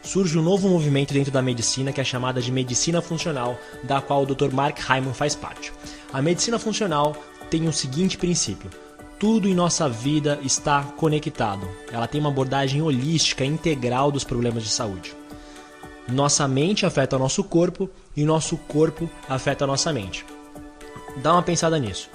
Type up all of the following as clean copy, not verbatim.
surge um novo movimento dentro da medicina que é chamada de medicina funcional, da qual o Dr. Mark Hyman faz parte. A medicina funcional tem o seguinte princípio: tudo em nossa vida está conectado. Ela tem uma abordagem holística, integral dos problemas de saúde. Nossa mente afeta o nosso corpo e nosso corpo afeta a nossa mente. Dá uma pensada nisso.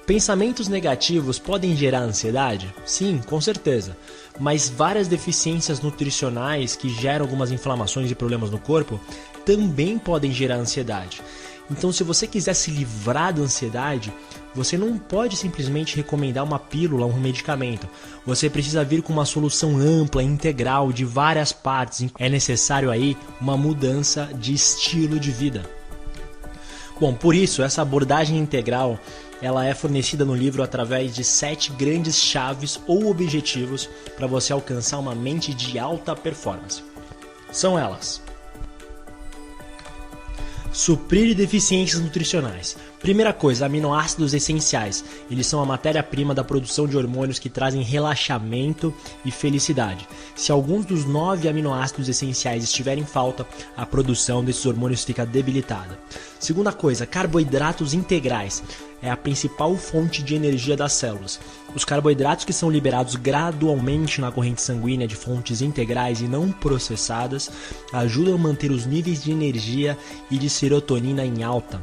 Pensamentos negativos podem gerar ansiedade? Sim, com certeza. Mas várias deficiências nutricionais que geram algumas inflamações e problemas no corpo também podem gerar ansiedade. Então, se você quiser se livrar da ansiedade, você não pode simplesmente recomendar uma pílula ou um medicamento. Você precisa vir com uma solução ampla, integral, de várias partes. É necessário aí uma mudança de estilo de vida. Bom, por isso, essa abordagem integral ela é fornecida no livro através de 7 grandes chaves ou objetivos para você alcançar uma mente de alta performance. São elas: suprir deficiências nutricionais. Primeira coisa, aminoácidos essenciais. Eles são a matéria-prima da produção de hormônios que trazem relaxamento e felicidade. Se alguns dos 9 aminoácidos essenciais estiverem em falta, a produção desses hormônios fica debilitada. Segunda coisa, carboidratos integrais. É a principal fonte de energia das células. Os carboidratos que são liberados gradualmente na corrente sanguínea de fontes integrais e não processadas ajudam a manter os níveis de energia e de serotonina em alta.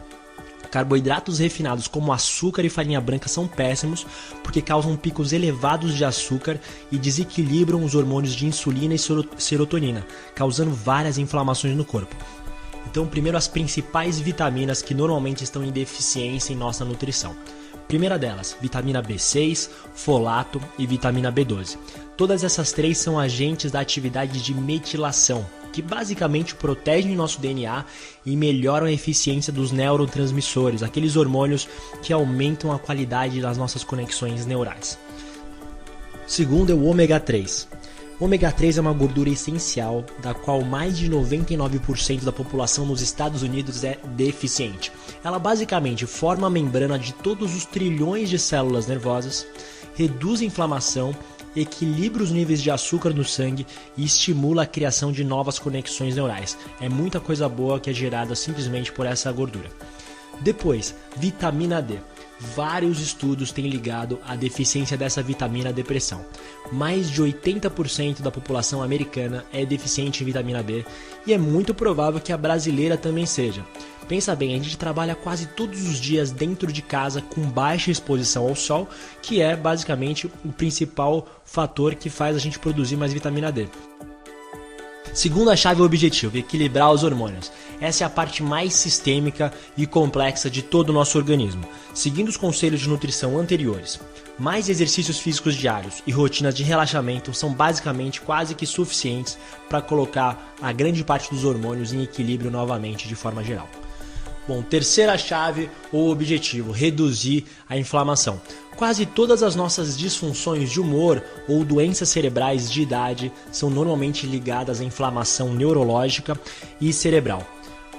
Carboidratos refinados como açúcar e farinha branca são péssimos porque causam picos elevados de açúcar e desequilibram os hormônios de insulina e serotonina, causando várias inflamações no corpo. Então, primeiro, as principais vitaminas que normalmente estão em deficiência em nossa nutrição. Primeira delas, vitamina B6, folato e vitamina B12. Todas essas 3 são agentes da atividade de metilação, que basicamente protegem nosso DNA e melhoram a eficiência dos neurotransmissores, aqueles hormônios que aumentam a qualidade das nossas conexões neurais. Segundo é o ômega 3. O ômega 3 é uma gordura essencial, da qual mais de 99% da população nos Estados Unidos é deficiente. Ela basicamente forma a membrana de todos os trilhões de células nervosas, reduz a inflamação, equilibra os níveis de açúcar no sangue e estimula a criação de novas conexões neurais. É muita coisa boa que é gerada simplesmente por essa gordura. Depois, vitamina D. Vários estudos têm ligado a deficiência dessa vitamina à depressão. Mais de 80% da população americana é deficiente em vitamina D e é muito provável que a brasileira também seja. Pensa bem, a gente trabalha quase todos os dias dentro de casa com baixa exposição ao sol, que é basicamente o principal fator que faz a gente produzir mais vitamina D. Segunda chave é o objetivo, equilibrar os hormônios. Essa é a parte mais sistêmica e complexa de todo o nosso organismo. Seguindo os conselhos de nutrição anteriores, mais exercícios físicos diários e rotinas de relaxamento são basicamente quase que suficientes para colocar a grande parte dos hormônios em equilíbrio novamente de forma geral. Bom, terceira chave ou objetivo, reduzir a inflamação. Quase todas as nossas disfunções de humor ou doenças cerebrais de idade são normalmente ligadas à inflamação neurológica e cerebral.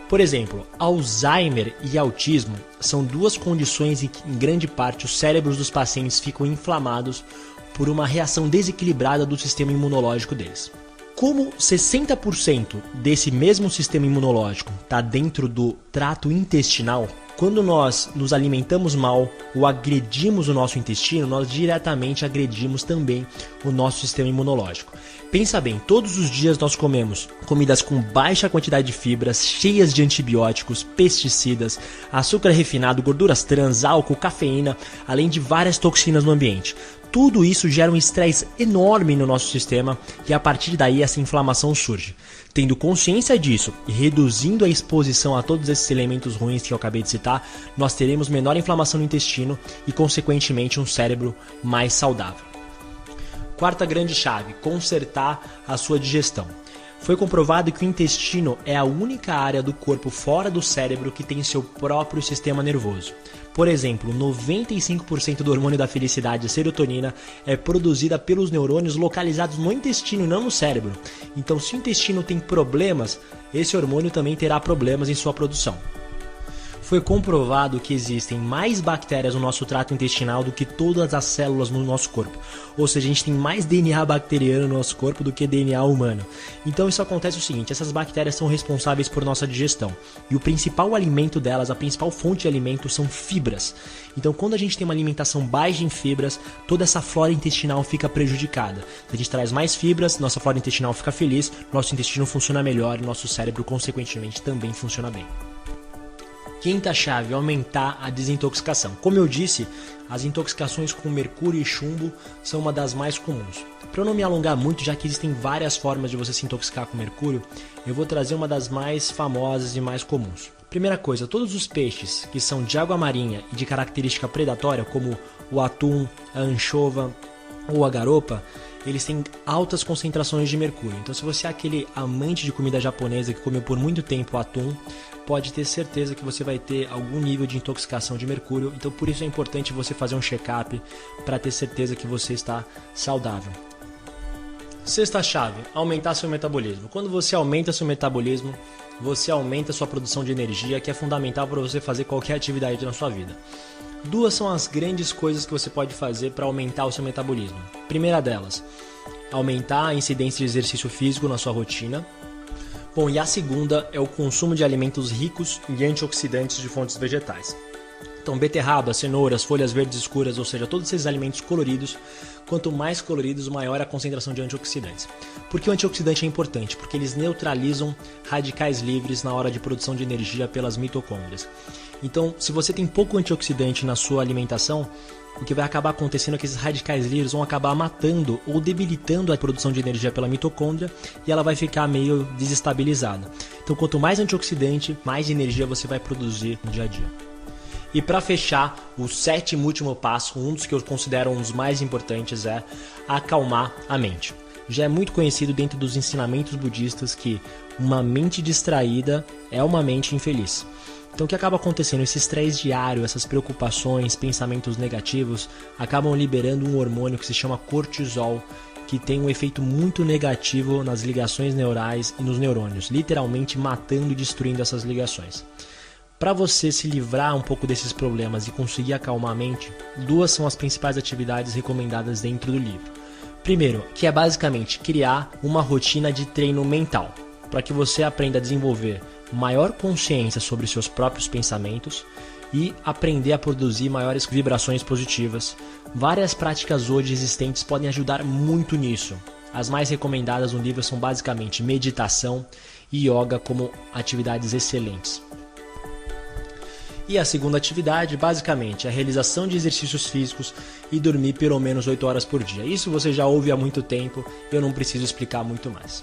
Por exemplo, Alzheimer e autismo são 2 condições em que, em grande parte, os cérebros dos pacientes ficam inflamados por uma reação desequilibrada do sistema imunológico deles. Como 60% desse mesmo sistema imunológico está dentro do trato intestinal, quando nós nos alimentamos mal ou agredimos o nosso intestino, nós diretamente agredimos também o nosso sistema imunológico. Pensa bem, todos os dias nós comemos comidas com baixa quantidade de fibras, cheias de antibióticos, pesticidas, açúcar refinado, gorduras trans, álcool, cafeína, além de várias toxinas no ambiente. Tudo isso gera um estresse enorme no nosso sistema e a partir daí essa inflamação surge. Tendo consciência disso e reduzindo a exposição a todos esses elementos ruins que eu acabei de citar, nós teremos menor inflamação no intestino e consequentemente um cérebro mais saudável. Quarta grande chave, consertar a sua digestão. Foi comprovado que o intestino é a única área do corpo fora do cérebro que tem seu próprio sistema nervoso. Por exemplo, 95% do hormônio da felicidade, a serotonina, é produzida pelos neurônios localizados no intestino e não no cérebro. Então, se o intestino tem problemas, esse hormônio também terá problemas em sua produção. Foi comprovado que existem mais bactérias no nosso trato intestinal do que todas as células no nosso corpo. Ou seja, a gente tem mais DNA bacteriano no nosso corpo do que DNA humano. Então isso acontece o seguinte, essas bactérias são responsáveis por nossa digestão. E o principal alimento delas, a principal fonte de alimento são fibras. Então quando a gente tem uma alimentação baixa em fibras, toda essa flora intestinal fica prejudicada. Se a gente traz mais fibras, nossa flora intestinal fica feliz, nosso intestino funciona melhor e nosso cérebro consequentemente também funciona bem. Quinta chave, aumentar a desintoxicação. Como eu disse, as intoxicações com mercúrio e chumbo são uma das mais comuns. Para eu não me alongar muito, já que existem várias formas de você se intoxicar com mercúrio, eu vou trazer uma das mais famosas e mais comuns. Primeira coisa, todos os peixes que são de água marinha e de característica predatória, como o atum, a anchova ou a garopa, eles têm altas concentrações de mercúrio. Então, se você é aquele amante de comida japonesa que comeu por muito tempo atum, pode ter certeza que você vai ter algum nível de intoxicação de mercúrio. Então, por isso é importante você fazer um check-up para ter certeza que você está saudável. Sexta chave, aumentar seu metabolismo. Quando você aumenta seu metabolismo, você aumenta sua produção de energia, que é fundamental para você fazer qualquer atividade na sua vida. Duas são as grandes coisas que você pode fazer para aumentar o seu metabolismo. Primeira delas, aumentar a incidência de exercício físico na sua rotina. Bom, e a segunda é o consumo de alimentos ricos em antioxidantes de fontes vegetais. Então, beterraba, cenouras, folhas verdes escuras, ou seja, todos esses alimentos coloridos, quanto mais coloridos, maior a concentração de antioxidantes. Por que o antioxidante é importante? Porque eles neutralizam radicais livres na hora de produção de energia pelas mitocôndrias. Então, se você tem pouco antioxidante na sua alimentação, o que vai acabar acontecendo é que esses radicais livres vão acabar matando ou debilitando a produção de energia pela mitocôndria e ela vai ficar meio desestabilizada. Então, quanto mais antioxidante, mais energia você vai produzir no dia a dia. E para fechar, o sétimo e último passo, um dos que eu considero um dos mais importantes, é acalmar a mente. Já é muito conhecido dentro dos ensinamentos budistas que uma mente distraída é uma mente infeliz. Então o que acaba acontecendo? Esse estresse diário, essas preocupações, pensamentos negativos, acabam liberando um hormônio que se chama cortisol, que tem um efeito muito negativo nas ligações neurais e nos neurônios, literalmente matando e destruindo essas ligações. Para você se livrar um pouco desses problemas e conseguir acalmar a mente, duas são as principais atividades recomendadas dentro do livro. Primeiro, que é basicamente criar uma rotina de treino mental, para que você aprenda a desenvolver maior consciência sobre seus próprios pensamentos e aprender a produzir maiores vibrações positivas. Várias práticas hoje existentes podem ajudar muito nisso. As mais recomendadas no livro são basicamente meditação e yoga como atividades excelentes. E a segunda atividade, basicamente, é a realização de exercícios físicos e dormir pelo menos 8 horas por dia. Isso você já ouve há muito tempo, eu não preciso explicar muito mais.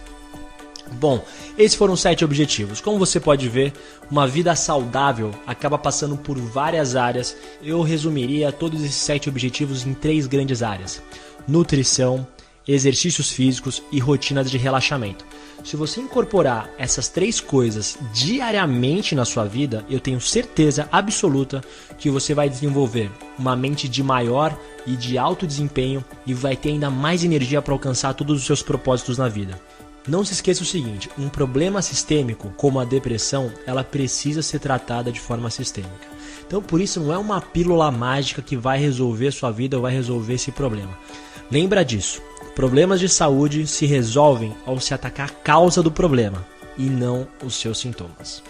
Bom, esses foram 7 objetivos. Como você pode ver, uma vida saudável acaba passando por várias áreas. Eu resumiria todos esses 7 objetivos em 3 grandes áreas: nutrição, exercícios físicos e rotinas de relaxamento. Se você incorporar essas 3 coisas diariamente na sua vida, eu tenho certeza absoluta que você vai desenvolver uma mente de maior e de alto desempenho e vai ter ainda mais energia para alcançar todos os seus propósitos na vida. Não se esqueça o seguinte, um problema sistêmico, como a depressão, ela precisa ser tratada de forma sistêmica. Então, por isso, não é uma pílula mágica que vai resolver sua vida ou vai resolver esse problema. Lembra disso, problemas de saúde se resolvem ao se atacar a causa do problema e não os seus sintomas.